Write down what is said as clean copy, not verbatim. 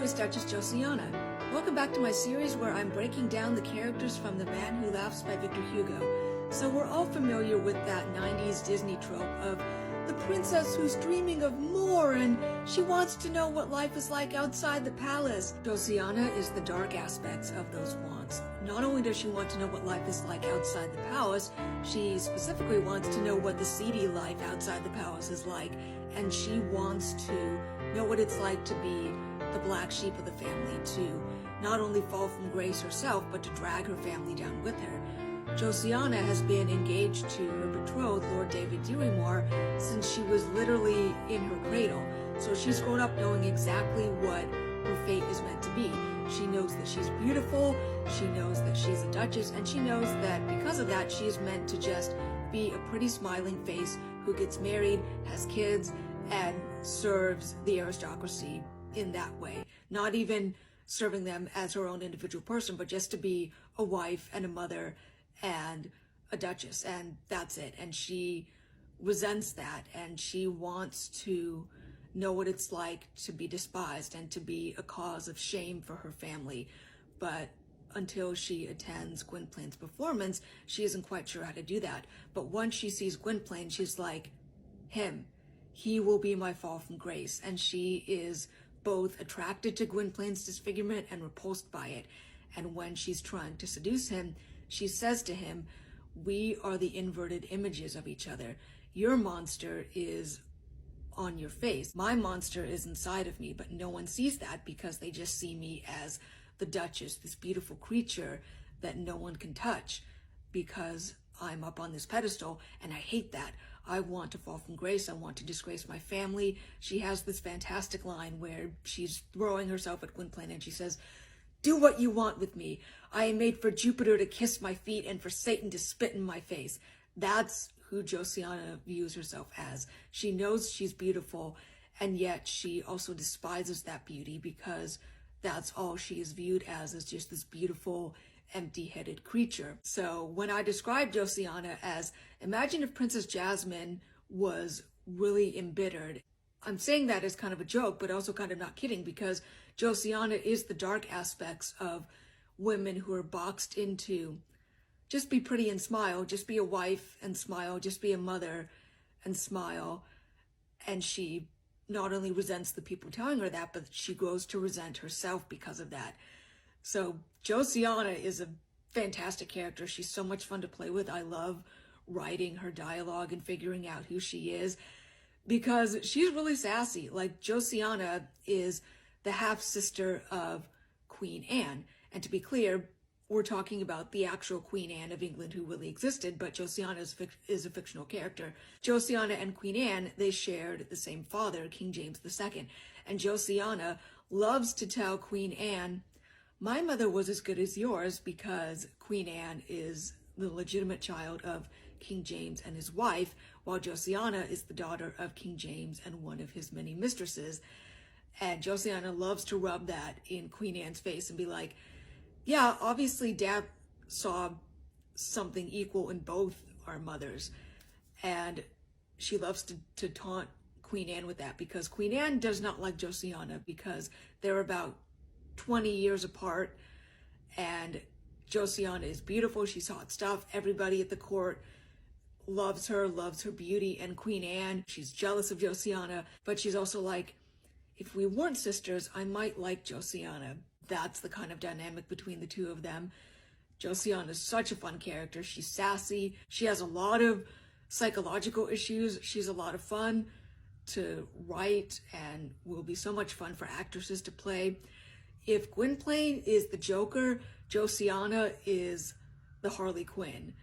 is Duchess Josiana. Welcome back to my series where I'm breaking down the characters from The Man Who Laughs by Victor Hugo. So we're all familiar with that 90s Disney trope of the princess who's dreaming of more and she wants to know what life is like outside the palace. Josiana is the dark aspects of those wants. Not only does she want to know what life is like outside the palace, she specifically wants to know what the seedy life outside the palace is like, and she wants to know what it's like to be the black sheep of the family, to not only fall from grace herself, but to drag her family down with her. Josiana has been engaged to her betrothed, Lord David Dirry-Moir, since she was literally in her cradle. So she's grown up knowing exactly what her fate is meant to be. She knows that she's beautiful, she knows that she's a duchess, and she knows that because of that, she is meant to just be a pretty smiling face who gets married, has kids, and serves the aristocracy in that way. Not even serving them as her own individual person, but just to be a wife and a mother and a duchess, and that's it. And she resents that, and she wants to know what it's like to be despised and to be a cause of shame for her family. But until she attends Gwynplaine's performance, she isn't quite sure how to do that. But once she sees Gwynplaine, she's like, he will be my fall from grace. And she is both attracted to Gwynplaine's disfigurement and repulsed by it. And when she's trying to seduce him, she says to him, we are the inverted images of each other. Your monster is on your face. My monster is inside of me, but no one sees that because they just see me as the Duchess, this beautiful creature that no one can touch because I'm up on this pedestal, and I hate that. I want to fall from grace. I want to disgrace my family. She has this fantastic line where she's throwing herself at Gwynplaine and she says, do what you want with me. I am made for Jupiter to kiss my feet and for Satan to spit in my face. That's who Josiana views herself as. She knows she's beautiful, and yet she also despises that beauty because that's all she is viewed as, is just this beautiful, empty-headed creature. So when I describe Josiana as, imagine if Princess Jasmine was really embittered. I'm saying that as kind of a joke, but also kind of not kidding, because Josiana is the dark aspects of women who are boxed into just be pretty and smile, just be a wife and smile, just be a mother and smile. And she not only resents the people telling her that, but she grows to resent herself because of that. So Josiana is a fantastic character. She's so much fun to play with. I love writing her dialogue and figuring out who she is, because she's really sassy. Like, Josiana is the half-sister of Queen Anne. And to be clear, we're talking about the actual Queen Anne of England who really existed, but Josiana is a fictional character. Josiana and Queen Anne, they shared the same father, King James II. And Josiana loves to tell Queen Anne, my mother was as good as yours, because Queen Anne is the legitimate child of King James and his wife, while Josiana is the daughter of King James and one of his many mistresses. And Josiana loves to rub that in Queen Anne's face and be like, yeah, obviously Dad saw something equal in both our mothers. And she loves to taunt Queen Anne with that, because Queen Anne does not like Josiana because they're about 20 years apart, and Josiana is beautiful. She's hot stuff. Everybody at the court loves her beauty. And Queen Anne, she's jealous of Josiana, but she's also like, if we weren't sisters, I might like Josiana. That's the kind of dynamic between the two of them. Josiana is such a fun character. She's sassy. She has a lot of psychological issues. She's a lot of fun to write and will be so much fun for actresses to play. If Gwynplaine is the Joker, Josiana is the Harley Quinn.